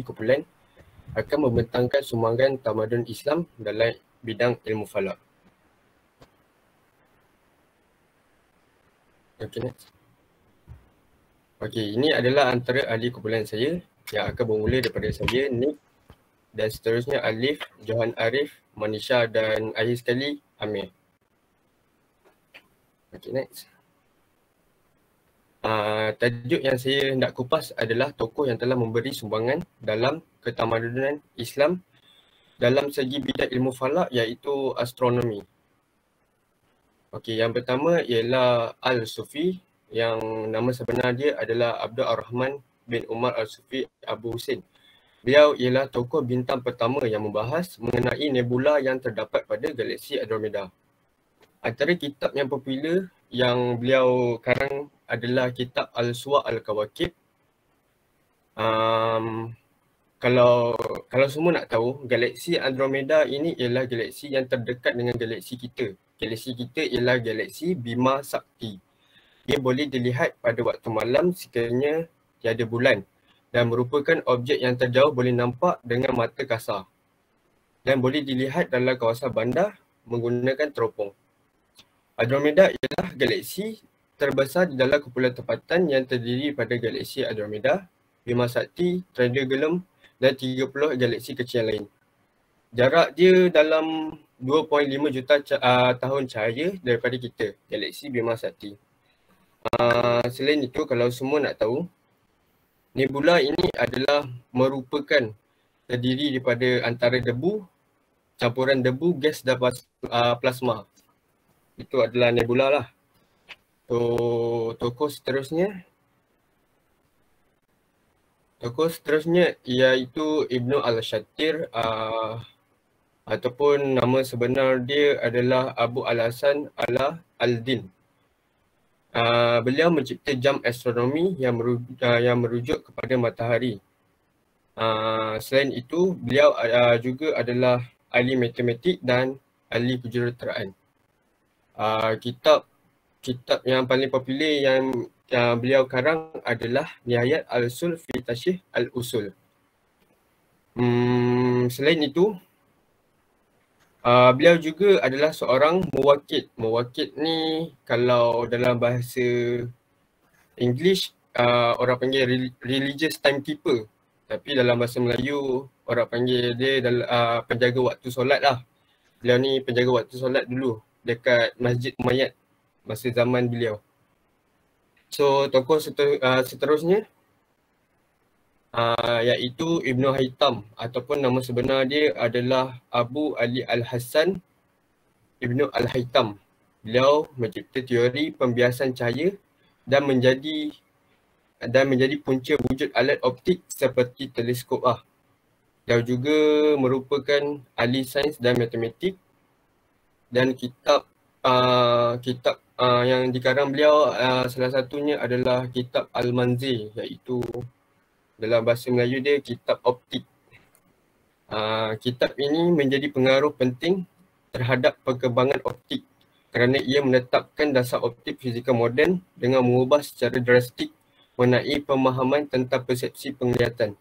kumpulan akan membentangkan sumbangan tamadun Islam dalam bidang ilmu falak. Okay, next. Okey, ini adalah antara ahli kumpulan saya yang akan bermula daripada saya, Nick, dan seterusnya Alif, Johan Arif, Manisha dan akhir sekali Amir. Okey, next. Tajuk yang saya hendak kupas adalah tokoh yang telah memberi sumbangan dalam ketamadunan Islam dalam segi bidang ilmu falak iaitu astronomi. Okey, yang pertama ialah Al-Sufi yang nama sebenar dia adalah Abdul Ar-Rahman bin Umar Al-Sufi Abu Husin. Beliau ialah tokoh bintang pertama yang membahas mengenai nebula yang terdapat pada galaksi Andromeda. Antara kitab yang popular yang beliau karang adalah kitab Al-Suwa' Al-Kawakib. Kalau semua nak tahu, galaksi Andromeda ini ialah galaksi yang terdekat dengan galaksi kita. Galaksi kita ialah galaksi Bima Sakti. Ia boleh dilihat pada waktu malam sekiranya tiada bulan dan merupakan objek yang terjauh boleh nampak dengan mata kasar dan boleh dilihat dalam kawasan bandar menggunakan teropong. Andromeda ialah galaksi terbesar di dalam kumpulan tempatan yang terdiri pada galaksi Andromeda, Bima Sakti, Triangulum dan 30 galaksi kecil lain. Jarak dia dalam 2.5 juta tahun cahaya daripada kita, galaksi Bima Sakti. Selain itu, kalau semua nak tahu, nebula ini adalah merupakan terdiri daripada antara debu, campuran debu, gas dan plasma. Itu adalah nebula lah. Tokoh seterusnya iaitu Ibnu Al-Shatir ataupun nama sebenar dia adalah Abu Al-Hasan Ala Al-Din. Beliau mencipta jam astronomi yang merujuk kepada matahari. Selain itu, beliau juga adalah ahli matematik dan ahli kejuruteraan. Kitab yang paling popular yang beliau karang adalah Nihayat Al-Usul fi Tashih Al-Usul. Selain itu, beliau juga adalah seorang muwakid. Muwakid ni kalau dalam bahasa English orang panggil religious timekeeper. Tapi dalam bahasa Melayu orang panggil dia penjaga waktu solat lah. Beliau ni penjaga waktu solat dulu dekat Masjid Umayyad masa zaman beliau. So tokoh seterusnya iaitu Ibnu Haytham ataupun nama sebenar dia adalah Abu Ali Al-Hasan Ibnu Al-Haytham. Beliau mencipta teori pembiasan cahaya dan menjadi punca wujud alat optik seperti teleskop lah. Beliau juga merupakan ahli sains dan matematik dan kitab yang dikarang beliau salah satunya adalah kitab Al-Manzil iaitu dalam bahasa Melayu dia kitab optik. Kitab ini menjadi pengaruh penting terhadap perkembangan optik kerana ia menetapkan dasar optik fizikal moden dengan mengubah secara drastik mengenai pemahaman tentang persepsi penglihatan.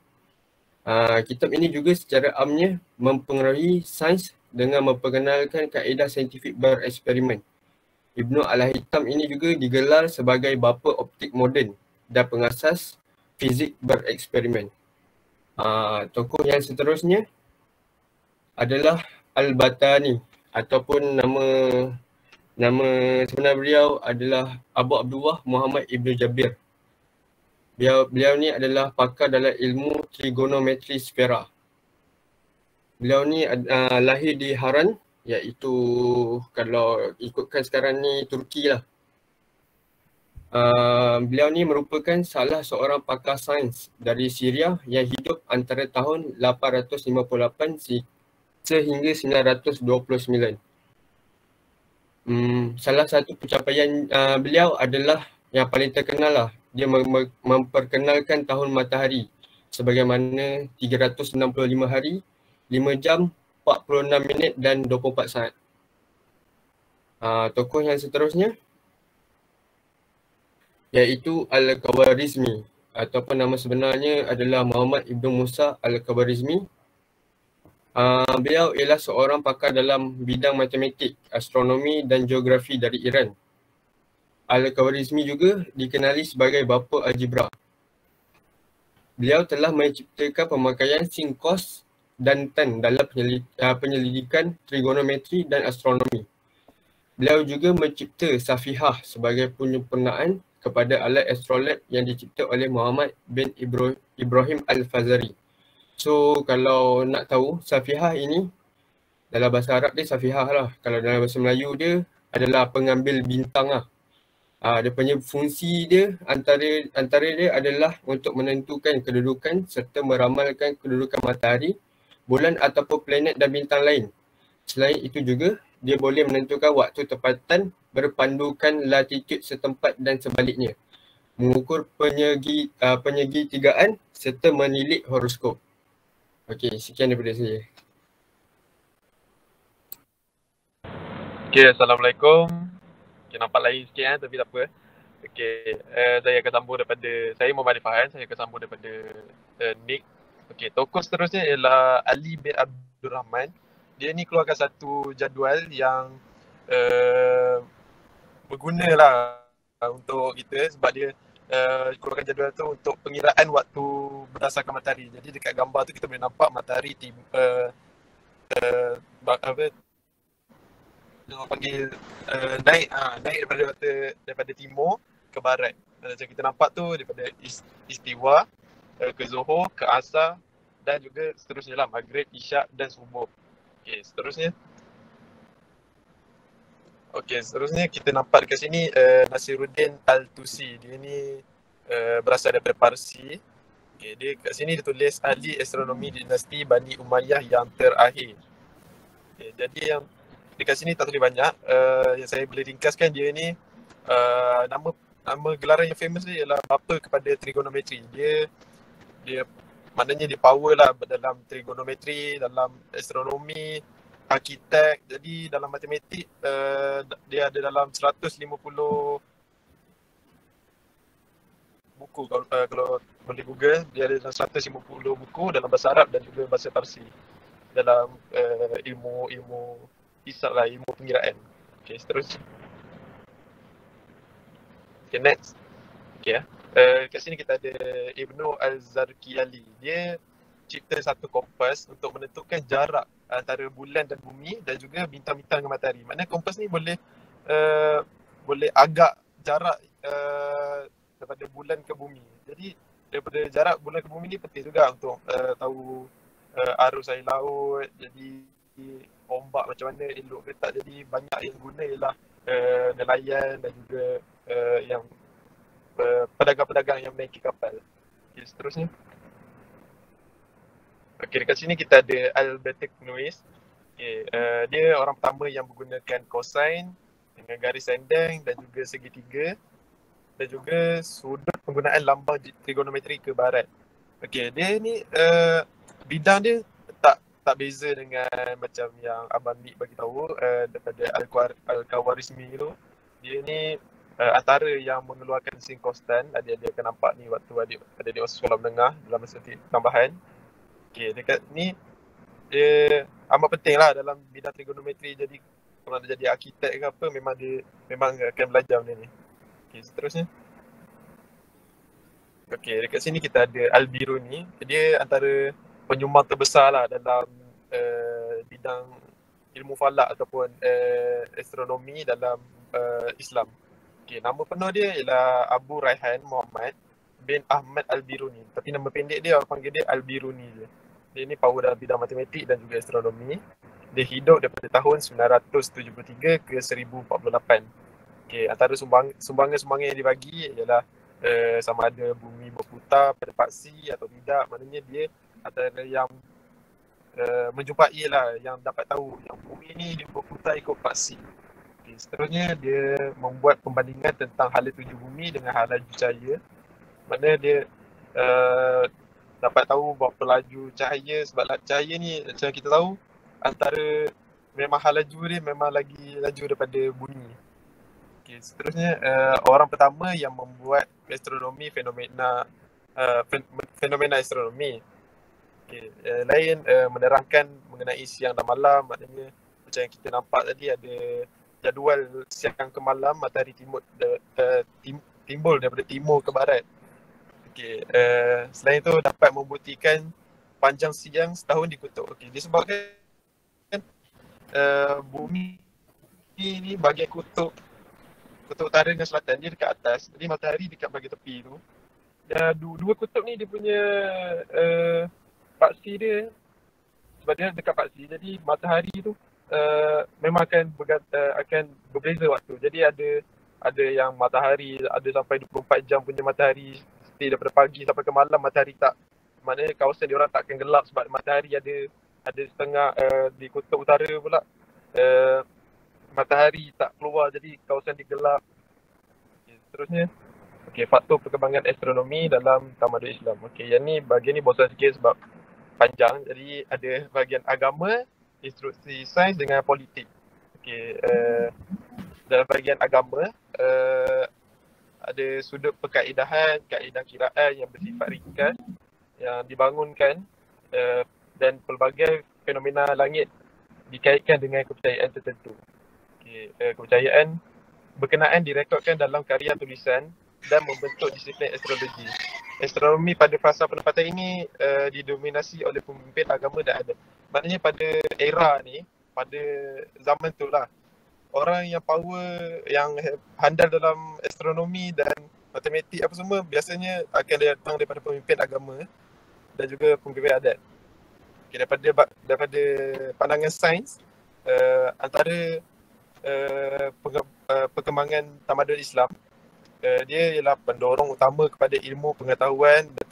Kitab ini juga secara amnya mempengaruhi sains dengan memperkenalkan kaedah saintifik bereksperimen. Ibnu Al-Haytham ini juga digelar sebagai bapa optik moden dan pengasas fizik bereksperimen. Tokoh yang seterusnya adalah Al-Battani ataupun nama sebenar beliau adalah Abu Abdullah Muhammad Ibn Jabir. Beliau ni adalah pakar dalam ilmu trigonometri sfera. Beliau ni lahir di Haran iaitu kalau ikutkan sekarang ni Turki lah. Beliau ni merupakan salah seorang pakar sains dari Syria yang hidup antara tahun 858 sehingga 929. Salah satu pencapaian beliau adalah yang paling terkenal lah. Dia memperkenalkan tahun matahari sebagaimana 365 hari, 5 jam, 46 minit dan 24 saat. Tokoh yang seterusnya iaitu Al-Khawarizmi ataupun nama sebenarnya adalah Muhammad Ibn Musa Al-Khwarizmi. Beliau ialah seorang pakar dalam bidang matematik, astronomi dan geografi dari Iran. Al-Khwarizmi juga dikenali sebagai bapa algebra. Beliau telah menciptakan pemakaian sin, cos dan tan dalam penyelidikan trigonometri dan astronomi. Beliau juga mencipta safihah sebagai penyempurnaan kepada alat astrolab yang dicipta oleh Muhammad bin Ibrahim Al-Fazari. So kalau nak tahu safihah ini, dalam bahasa Arab dia safihah lah. Kalau dalam bahasa Melayu dia adalah pengambil bintang lah. Dia punya fungsi dia antara dia adalah untuk menentukan kedudukan serta meramalkan kedudukan matahari, bulan ataupun planet dan bintang lain. Selain itu juga, dia boleh menentukan waktu tempatan berpandukan latitude setempat dan sebaliknya, mengukur penyegitigaan serta menilik horoskop. Okey, sekian daripada saya. Okay, Assalamualaikum. Okay, nampak lain sikit tapi tak apa. Okay, saya akan sambung daripada, saya Muhammad Fahan, saya akan sambung daripada Nick. Okay, tokoh seterusnya ialah Ali bin Abdul Rahman. Dia ni keluarkan satu jadual yang berguna lah untuk kita sebab dia keluarkan jadual tu untuk pengiraan waktu berdasarkan matahari. Jadi dekat gambar tu kita boleh nampak matahari orang panggil naik daripada timur ke barat. Macam kita nampak tu daripada istiwa ke Zohor, ke Asar dan juga seterusnya lah Maghrib, Isyak dan Subuh. Okey, seterusnya kita nampak dekat sini Nasiruddin Al-Tusi. Dia ni berasal daripada Parsi. Okay, dia kat sini dia tulis ahli astronomi dinasti Bani Umayyah yang terakhir. Okay, jadi yang dekat sini tak tulis banyak. Yang saya boleh ringkaskan, dia ni nama gelaran yang famous dia ialah bapa kepada trigonometri. Dia maknanya dia power lah dalam trigonometri, dalam astronomi, arkitek. Jadi dalam matematik dia ada dalam 150 buku. Kalau boleh Google, dia ada dalam 150 buku dalam bahasa Arab dan juga bahasa Parsi dalam ilmu hisab lah, ilmu pengiraan. Okay, seterusnya. Okay, next. Okay, kat sini kita ada Ibnu Al-Zarqiyali. Dia cipta satu kompas untuk menentukan jarak antara bulan dan bumi dan juga bintang-bintang dengan matahari. Maknanya kompas ni boleh agak jarak daripada bulan ke bumi. Jadi daripada jarak bulan ke bumi ni penting juga untuk tahu arus air laut, jadi ombak macam mana, elok ke tak. Jadi banyak yang guna ialah nelayan dan juga yang pedagang-pedagang yang menaiki kapal. Okay, seterusnya. Okay, dekat sini kita ada Al-Bateknuis. Okay, dia orang pertama yang menggunakan cosine dengan garis sendang dan juga segitiga dan juga sudut penggunaan lambang trigonometri ke barat. Okay, dia ni bidang dia tak beza dengan macam yang Abang Nick bagi tahu daripada Al-Khwarizmi tu. Dia ni antara yang mengeluarkan sin konstan. Adik-adik akan nampak ni waktu adik masuk sekolah menengah dalam masa tambahan. Okay, dekat ni dia amat penting lah dalam bidang trigonometri. Jadi kalau nak jadi arkitek ke apa, memang akan belajar benda ni. Okay, seterusnya. Okay, dekat sini kita ada Al-Biruni. Dia antara penyumbang terbesar lah dalam bidang ilmu falak ataupun astronomi dalam Islam. Okay, nama penuh dia ialah Abu Raihan Muhammad bin Ahmad Al-Biruni. Tapi nama pendek dia orang panggil dia Al-Biruni je. Dia ni power dalam bidang matematik dan juga astronomi. Dia hidup daripada tahun 973 ke 1048. Okay, antara sumbangan yang dibagi ialah sama ada bumi berputar pada paksi atau tidak. Maknanya dia antara yang menjumpai lah, yang dapat tahu yang bumi ni dia berputar ikut paksi. Okay, seterusnya dia membuat pembandingan tentang hala tuju bumi dengan hala laju cahaya. Maknanya dia dapat tahu berapa laju cahaya, sebab cahaya ni macam kita tahu antara memang hala laju dia memang lagi laju daripada bumi. Okay, seterusnya orang pertama yang membuat astronomi fenomena fenomena astronomi. Lain menerangkan mengenai siang dan malam, maknanya macam yang kita nampak tadi ada jadual siang ke malam, matahari timbul daripada timur ke barat. Selain itu dapat membuktikan panjang siang setahun dikutuk. Disebabkan bumi ni bahagian kutub utara dengan selatan dia dekat atas, jadi matahari dekat bahagian tepi tu. Dan dua kutub ni dia punya paksi dia, sebab dia dekat paksi, jadi matahari tu memang akan berbeza waktu. Jadi ada yang matahari ada sampai 24 jam punya matahari, stay daripada pagi sampai ke malam matahari tak, maknanya kawasan diorang tak akan gelap sebab matahari ada setengah di kutub utara pula matahari tak keluar, jadi kawasan dia gelap. Seterusnya faktor perkembangan astronomi dalam tamadun Islam. Yang ni bahagian ni bosan sikit sebab panjang, jadi ada bahagian agama, instruksi sains dengan politik. Dalam bahagian agama ada sudut perkaedahan, kaedah kiraan yang bersifat ringkas yang dibangunkan dan pelbagai fenomena langit dikaitkan dengan kepercayaan tertentu. Kepercayaan berkenaan direkodkan dalam karya tulisan dan membentuk disiplin astrologi. Astronomi pada fasa penempatan ini didominasi oleh pemimpin agama dan adat. Maknanya pada era ni, pada zaman tu lah, orang yang power, yang handal dalam astronomi dan matematik apa semua biasanya akan datang daripada pemimpin agama dan juga pemimpin adat. Daripada pandangan sains, antara perkembangan tamadun Islam, dia ialah pendorong utama kepada ilmu pengetahuan dan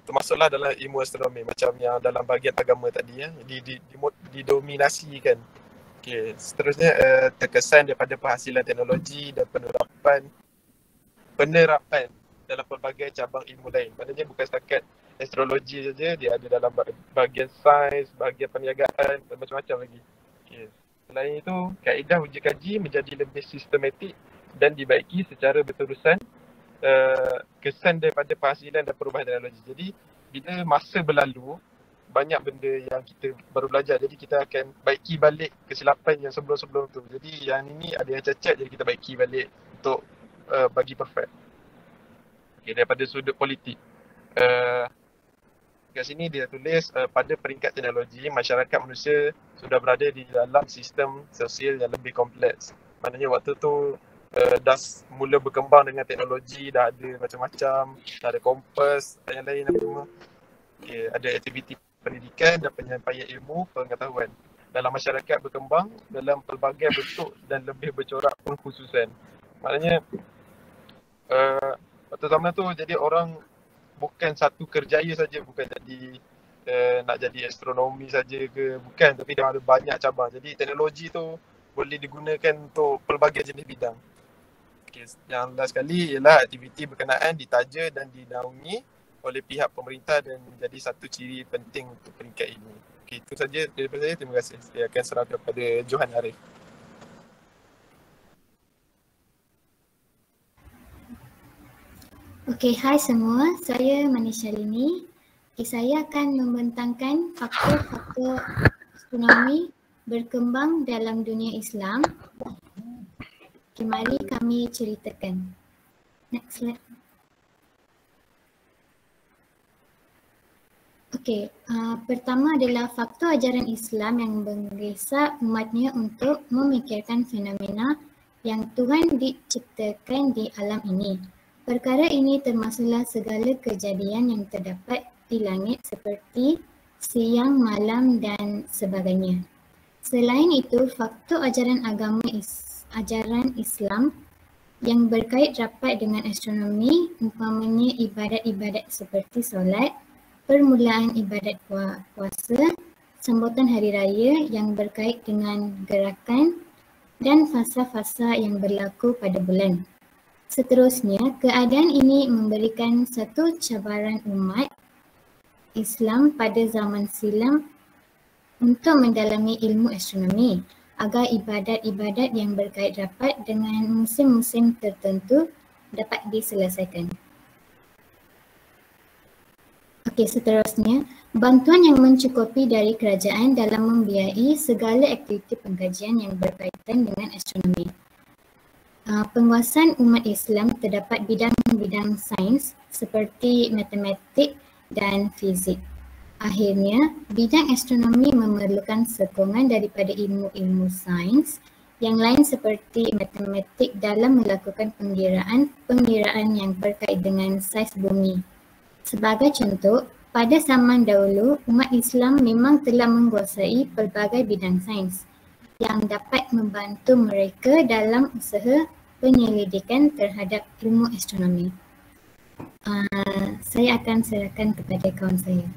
termasuklah dalam ilmu astronomi macam yang dalam bahagian agama tadi didominasikan. Seterusnya terkesan daripada penghasilan teknologi dan penerapan dalam pelbagai cabang ilmu lain. Maknanya bukan setakat astrologi saja, dia ada dalam bahagian sains, bahagian perniagaan dan macam-macam lagi. Selain itu, kaedah uji kaji menjadi lebih sistematik dan dibaiki secara berterusan kesan daripada penghasilan dan perubahan teknologi. Jadi bila masa berlalu, banyak benda yang kita baru belajar, jadi kita akan baiki balik kesilapan yang sebelum-sebelum tu. Jadi yang ini ada yang cacat, jadi kita baiki balik untuk bagi perfect. Daripada sudut politik, kat sini dia tulis pada peringkat teknologi, masyarakat manusia sudah berada di dalam sistem sosial yang lebih kompleks. Maknanya waktu tu dah mula berkembang dengan teknologi, dah ada macam-macam, dah ada kompas dan yang lain apa semua. Ada aktiviti pendidikan dan penyampaian ilmu pengetahuan dalam masyarakat berkembang dalam pelbagai bentuk dan lebih bercorak pengkhususan. Maknanya waktu zaman tu jadi orang bukan satu kerjaya saja, bukan jadi nak jadi astronomi saja ke, bukan, tapi dia ada banyak cabang. Jadi teknologi tu boleh digunakan untuk pelbagai jenis bidang. Yang last sekali ialah aktiviti berkenaan ditaja dan dinaungi oleh pihak pemerintah dan menjadi satu ciri penting untuk peringkat ini. Itu saja daripada saya. Terima kasih. Saya akan serahkan kepada Johan Arif. Hai semua, saya Manisha Lini. Saya akan membentangkan faktor-faktor astronomi berkembang dalam dunia Islam. Mari kami ceritakan. Next slide. Pertama adalah faktor ajaran Islam yang menggesa umatnya untuk memikirkan fenomena yang Tuhan diciptakan di alam ini. Perkara ini termasuklah segala kejadian yang terdapat di langit seperti siang, malam dan sebagainya. Selain itu, faktor ajaran ajaran Islam yang berkait rapat dengan astronomi, umpamanya ibadat-ibadat seperti solat, permulaan ibadat puasa, sambutan hari raya yang berkait dengan gerakan dan fasa-fasa yang berlaku pada bulan. Seterusnya, keadaan ini memberikan satu cabaran umat Islam pada zaman silam untuk mendalami ilmu astronomi agar ibadat-ibadat yang berkait rapat dengan musim-musim tertentu dapat diselesaikan. Okey, seterusnya, bantuan yang mencukupi dari kerajaan dalam membiayai segala aktiviti pengkajian yang berkaitan dengan astronomi. Penguasaan umat Islam terdapat bidang-bidang sains seperti matematik dan fizik. Akhirnya, bidang astronomi memerlukan sokongan daripada ilmu-ilmu sains yang lain seperti matematik dalam melakukan pengiraan yang berkait dengan saiz bumi. Sebagai contoh, pada zaman dahulu, umat Islam memang telah menguasai pelbagai bidang sains yang dapat membantu mereka dalam usaha penyelidikan terhadap ilmu astronomi. Saya akan serahkan kepada kawan saya.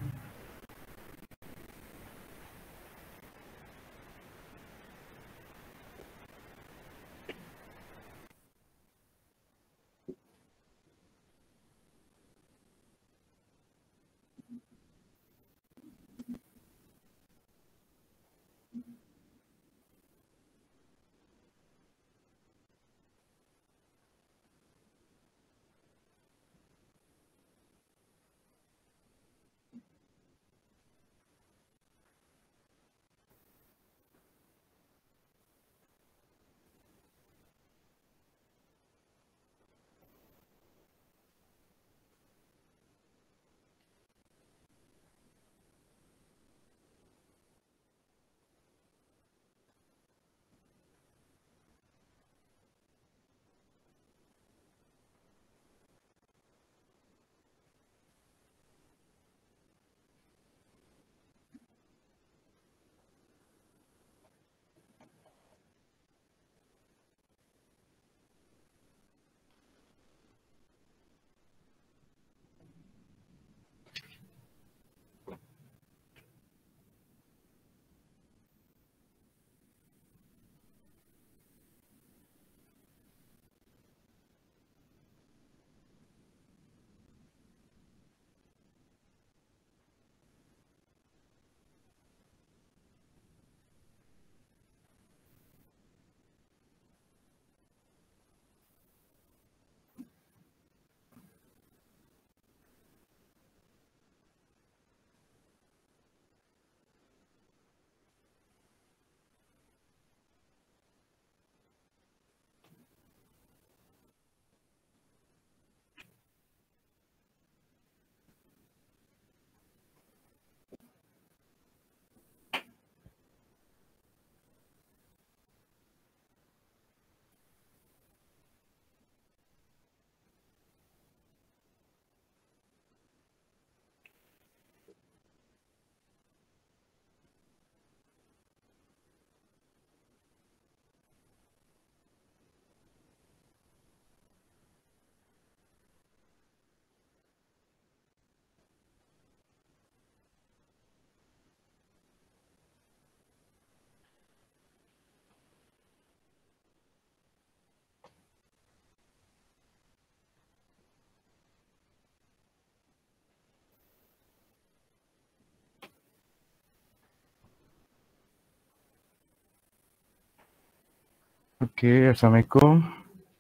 Okey, Assalamualaikum.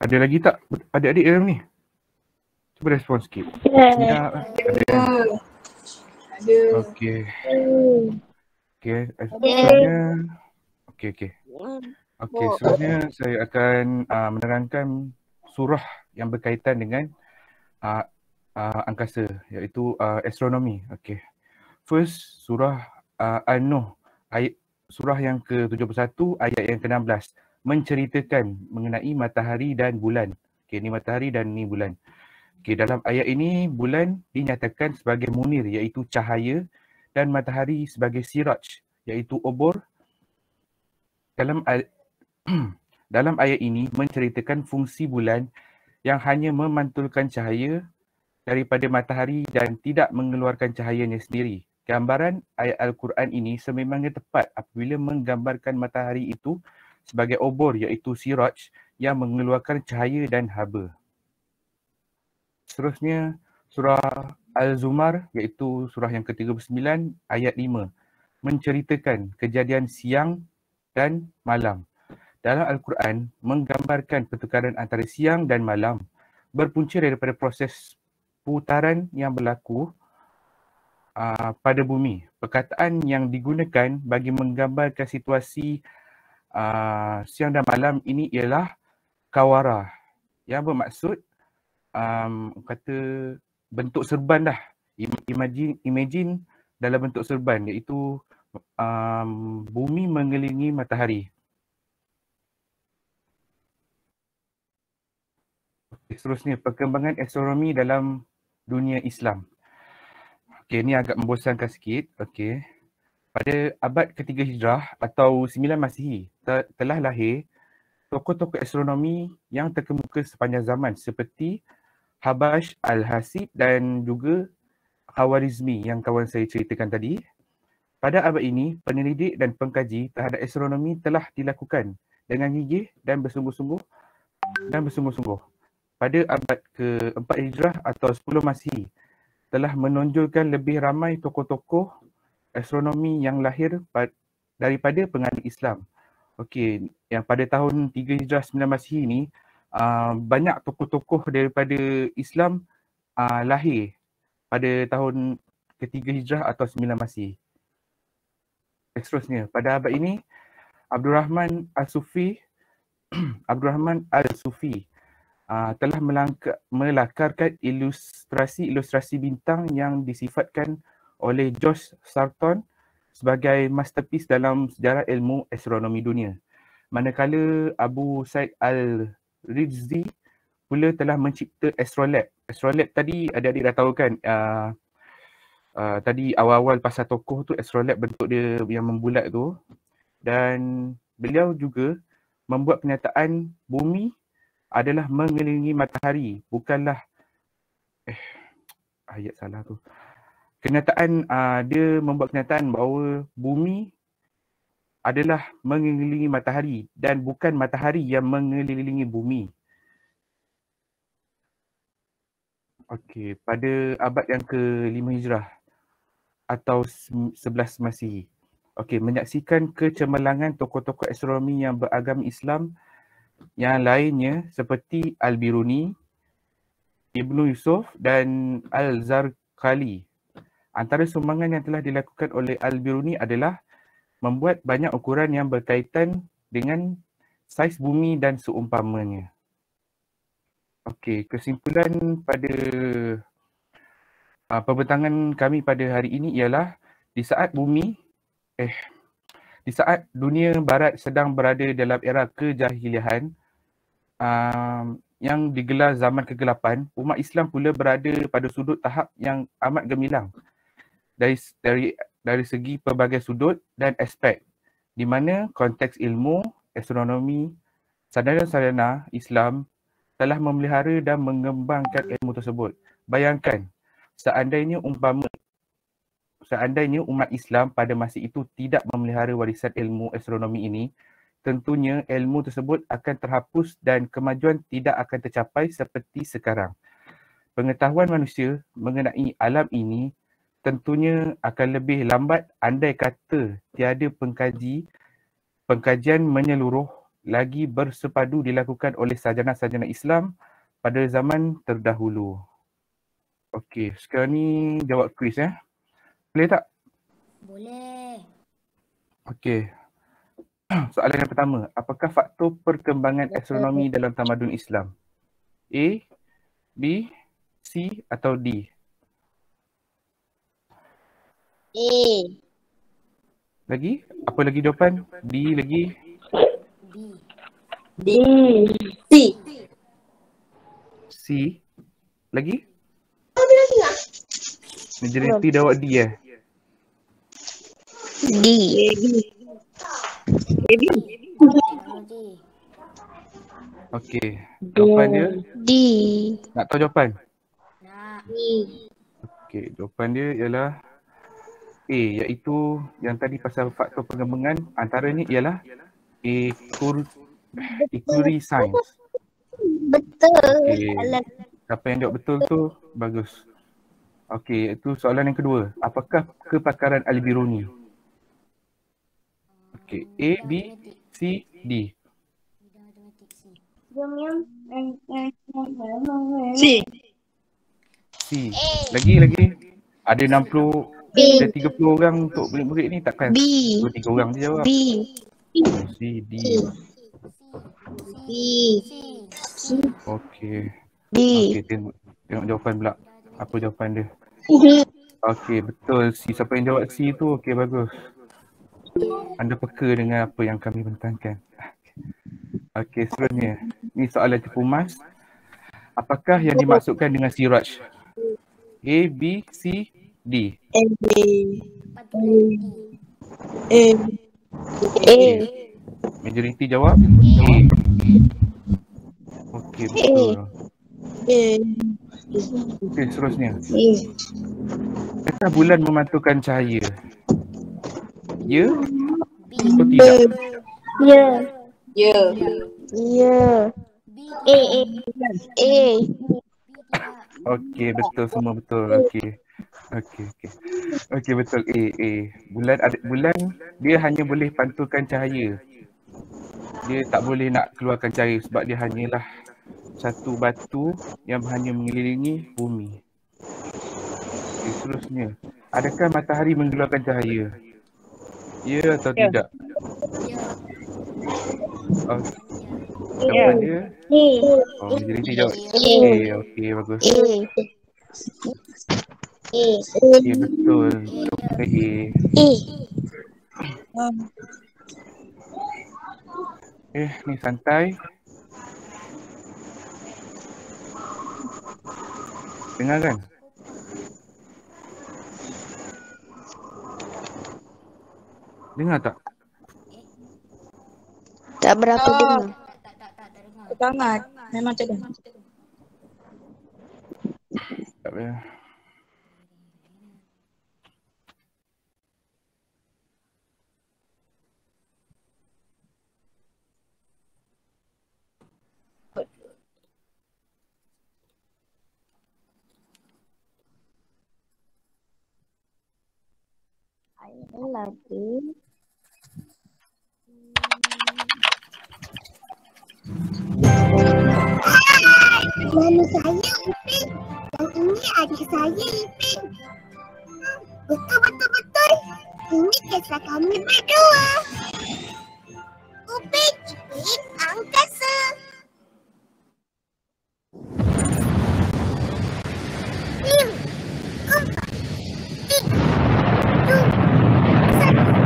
Ada lagi tak adik-adik dalam ni? Cuba respon sikit. Tidak. Ada. Ada. Okey. Okey, seterusnya. Okey. Okey, seterusnya saya akan menerangkan surah yang berkaitan dengan angkasa, iaitu astronomi. Okey. First, surah An-Nuh, surah yang ke-71 ayat yang ke-16 menceritakan mengenai matahari dan bulan. Okey, ni matahari dan ni bulan. Okey, dalam ayat ini bulan dinyatakan sebagai munir, iaitu cahaya, dan matahari sebagai siraj, iaitu obor. Dalam ayat ini menceritakan fungsi bulan yang hanya memantulkan cahaya daripada matahari dan tidak mengeluarkan cahayanya sendiri. Gambaran ayat Al-Quran ini sememangnya tepat apabila menggambarkan matahari itu sebagai obor, iaitu siraj yang mengeluarkan cahaya dan haba. Seterusnya, surah Al-Zumar, iaitu surah yang ke-39 ayat 5, menceritakan kejadian siang dan malam. Dalam Al-Quran, menggambarkan pertukaran antara siang dan malam berpunca daripada proses putaran yang berlaku pada bumi. Perkataan yang digunakan bagi menggambarkan situasi siang dan malam ini ialah kawara, yang bermaksud kata bentuk serban dah. Imagine dalam bentuk serban, iaitu bumi mengelilingi matahari. Seterusnya, perkembangan astronomi dalam dunia Islam. Okey, ni agak membosankan sikit. Okey. Pada abad ketiga Hijrah atau 9 Masihi telah lahir tokoh-tokoh astronomi yang terkemuka sepanjang zaman seperti Habash Al-Hasib dan juga Khawarizmi yang kawan saya ceritakan tadi. Pada abad ini, penyelidik dan pengkaji terhadap astronomi telah dilakukan dengan gigih dan bersungguh-sungguh. Pada abad ke-4 Hijrah atau 10 Masihi telah menonjolkan lebih ramai tokoh-tokoh astronomi yang lahir daripada penganut Islam. Okey, yang pada tahun 3 Hijrah 9 Masihi ni banyak tokoh-tokoh daripada Islam lahir pada tahun ke-3 Hijrah atau 9 Masihi. Seterusnya, pada abad ini Abdurrahman Al-Sufi telah melakarkan ilustrasi bintang yang disifatkan oleh George Sarton sebagai masterpiece dalam sejarah ilmu astronomi dunia. Manakala Abu Said Al-Rizzi pula telah mencipta astrolab. Astrolab tadi adik-adik dah tahu kan, tadi awal-awal pasal tokoh tu astrolab bentuk dia yang membulat tu. Dan beliau juga membuat kenyataan bumi adalah mengelilingi matahari, bukanlah ayat salah tu. Dia membuat kenyataan bahawa bumi adalah mengelilingi matahari dan bukan matahari yang mengelilingi bumi. Okey, pada abad yang ke-5 Hijrah atau 11 Masihi. Okey, menyaksikan kecemerlangan tokoh-tokoh astronomi yang beragama Islam yang lainnya seperti Al-Biruni, Ibnu Yusuf dan Al-Zarqali. Antara sumbangan yang telah dilakukan oleh Al-Biruni adalah membuat banyak ukuran yang berkaitan dengan saiz bumi dan seumpamanya. Okey, kesimpulan pada pembentangan kami pada hari ini ialah di saat dunia barat sedang berada dalam era kejahiliahan yang digelar zaman kegelapan, umat Islam pula berada pada sudut tahap yang amat gemilang dari segi pelbagai sudut dan aspek, di mana konteks ilmu, astronomi, sarjana Islam telah memelihara dan mengembangkan ilmu tersebut. Bayangkan, seandainya umat Islam pada masa itu tidak memelihara warisan ilmu astronomi ini, tentunya ilmu tersebut akan terhapus dan kemajuan tidak akan tercapai seperti sekarang. Pengetahuan manusia mengenai alam ini tentunya akan lebih lambat andai kata tiada pengkajian menyeluruh lagi bersepadu dilakukan oleh sarjana-sarjana Islam pada zaman terdahulu. Okey, sekarang ni jawab kuis ya. Boleh tak? Boleh. Okey. Soalan yang pertama, apakah faktor perkembangan astronomi dalam tamadun Islam? A, B, C atau D? A. Lagi? Apa lagi jawapan? D lagi? D. C. C. Lagi? Majoriti dah awak D D. Okey. Jawapan dia? D. Nak tahu jawapan? Nak. Okey, jawapan dia ialah A, iaitu yang tadi pasal faktor pengembangan antaranya ialah Curie Science. Betul. Okey. Siapa yang jawab betul tu, bagus. Okey, itu soalan yang kedua. Apakah kepakaran Al-Biruni? Okey, A, B, C, D. C. C. Lagi. Ada 60 Ada 30 orang untuk murid-murid ni takkan B. 2-3 orang je jawab. B. C, D. B. Okey. B. Okey, tengok jawapan pula. Apa jawapan dia? Okey, betul. C. Siapa yang jawab C tu? Okey, bagus. Anda peka dengan apa yang kami bentangkan. Okey, seterusnya. Ni soalan tipu mas. Apakah yang dimaksudkan dengan siraj? A, B, C, D. A. A. A. Majoriti jawab A. Okey, betul. A. Okey, seterusnya. A. Adakah bulan memantulkan cahaya? Ya atau tidak? Ya. Ya. Ya. A. A. A. Okey, betul, semua betul. Okey. Okey, betul. A. Bulan dia hanya boleh pantulkan cahaya. Dia tak boleh nak keluarkan cahaya sebab dia hanyalah satu batu yang hanya mengelilingi bumi. Okey, seterusnya. Adakah matahari mengeluarkan cahaya? Ya atau tidak? Okey. Jawapan dia? Oh, jadi jawab A. Okey, bagus. Okey, betul. Jawapan A. Ni santai. Dengar kan? Dengar tak? Tak berapa dengar. Sangat. Memang tak ada. Tak payah. Lagi. Nama saya Ipin dan ini adik saya Ipin. Betul. Ini kisah kami berdua. Upin Ipin angkasa. Lima, empat, tiga, dua, satu.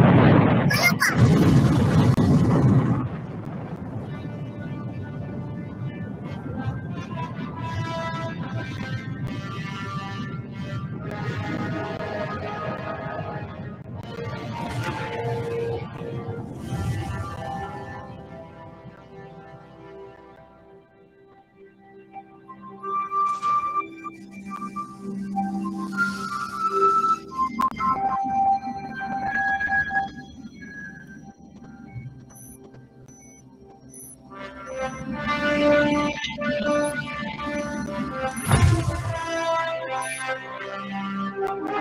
Lupa.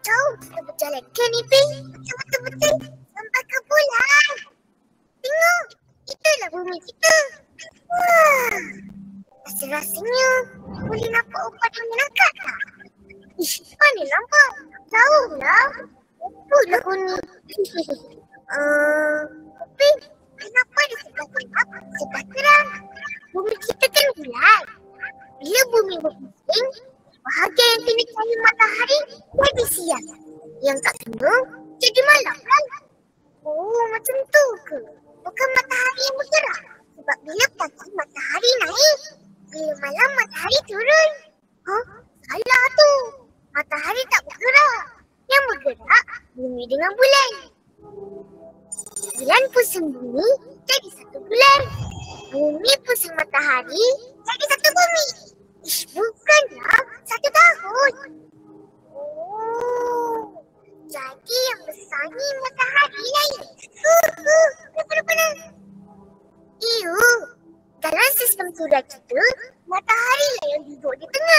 Kau sudah berjalan ke ni, Pin? Betul. Sampai ke bulan. Tengok, itulah bumi kita. Wah, rasa-rasanya boleh nampak ubat yang menangkap tak? Ish, mana nampak? Jauh lah. Itulah bumi. Pin, kenapa di sebelah gelap, sebelah terang? Bumi kita kan bulat. Bila bumi berpusing, bahagian yang kena cahaya matahari jadi siang. Yang tak kena jadi malam kan? Oh, macam tu ke? Bukan matahari yang bergerak. Sebab bila pagi matahari naik, bila malam matahari turun. Salah tu. Matahari tak bergerak. Yang bergerak bumi dengan bulan. Bulan pusing bumi jadi satu bulan. Bumi pusing matahari jadi satu bumi. Ish, bukanlah 1 tahun. Oh, jadi yang besar ni matahari lain. Benar-benar. Dalam sistem surat kita, matahari lah yang duduk di tengah.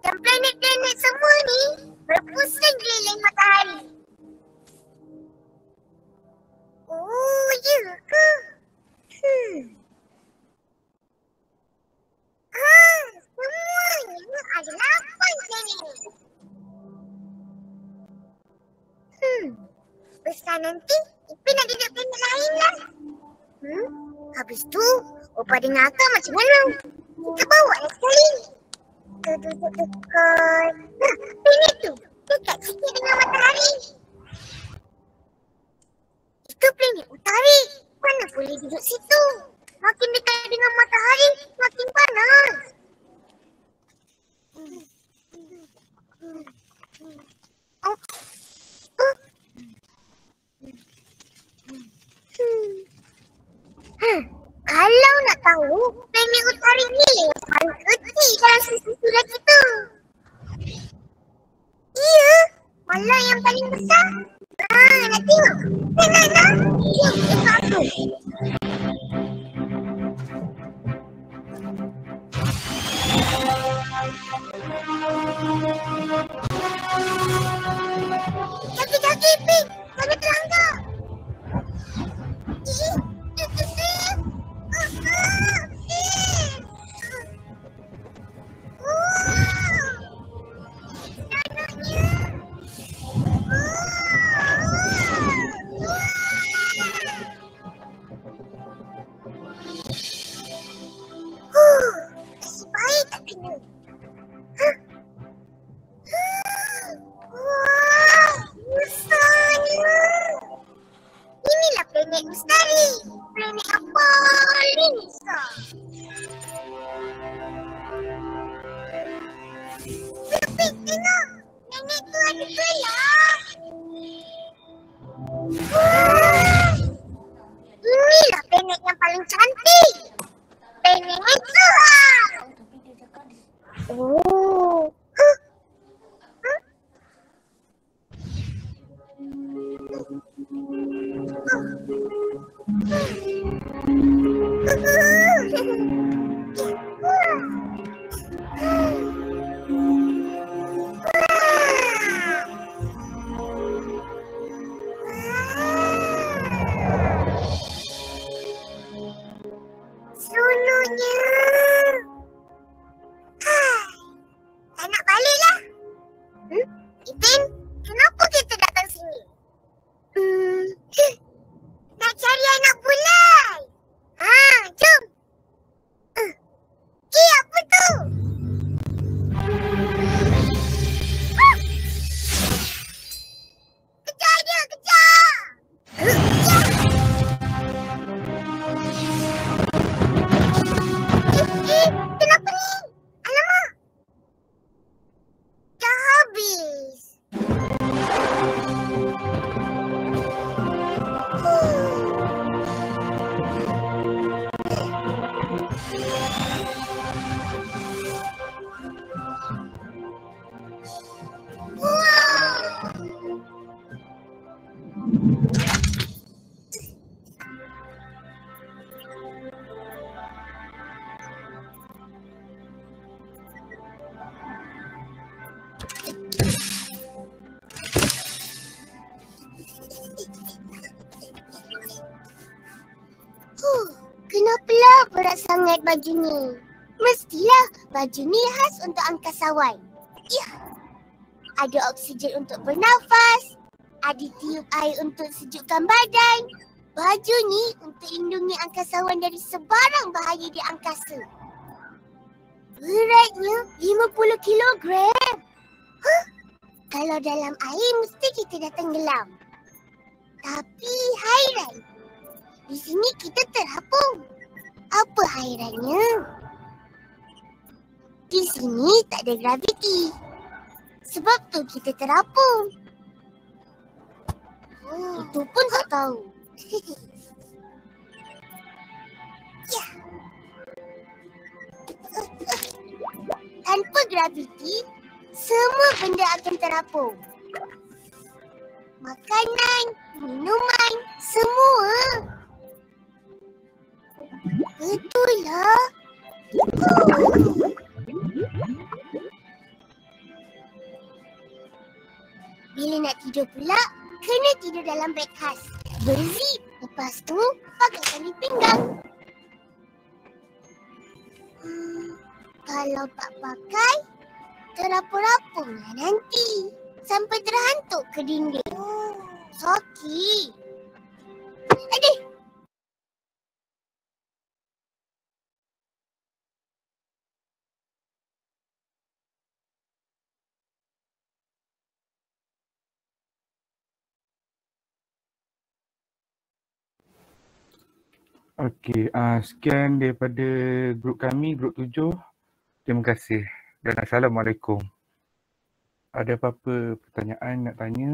Dan planet-planet semua ni berpusing keliling matahari. Oh, ya ke? Semuanya ada 8 planet ni. Besar nanti, Ipin nak duduk planet lain lah. Habis tu, Opa dengan Akak macam mana? Kita bawa lah sekali. Kita duduk dekat... planet tu, dekat sikit dengan matahari. Itu planet utari. Mana boleh duduk situ? Makin dekat dengan matahari, makin panas. Kalau nak tahu, planet utari ni yang paling kecil dalam sistem surat kita. Iya, malah yang paling besar. Nak tengok. Nak. Jom, tengok aku. Jagi, Pin. Mana terang tak? Planet misteri. Planet apa ni? Pin, tengok. Planet tu ada gelap. Inilah planet yang paling cantik. Planet Tuhan. Oh. Seronoknya. Tak nak balik lah. Ipin, kenapa kita datang sini? Nak cari anak bulan. Jom. Apa tu? Kejar dia, kejar. Kenapa ni? Alamak. Dah habis. Kenapalah berat sangat baju ni? Mestilah baju ni khas untuk angkasawan. Ada oksigen untuk bernafas, ada tiup air untuk sejukkan badan. Baju ni untuk lindungi angkasawan dari sebarang bahaya di angkasa. Beratnya 50 kilogram. Kalau dalam air mesti kita dah tenggelam. Tapi hairan, di sini kita terapung. Apa hairannya? Di sini tak ada graviti. Sebab tu kita terapung. Itu pun tak tahu. Tanpa graviti, semua benda akan terapung. Makanan, minuman, semua. Betul lah. Bila nak tidur pula, kena tidur dalam beg khas. Berzip. Lepas tu, pakai tali pinggang. Kalau tak pakai, terapung-rapunglah nanti. Sampai terhantuk ke dinding. Sakit. Aduh. Okey, sekian daripada grup kami, grup 7. Terima kasih dan Assalamualaikum. Ada apa-apa pertanyaan nak tanya?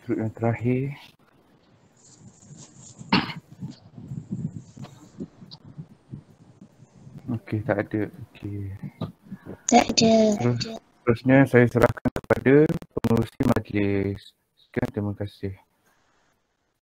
Grup yang terakhir. Okey, tak ada. Okey. Tak ada. Seterusnya saya serahkan kepada pengerusi majlis. Sekian, terima kasih.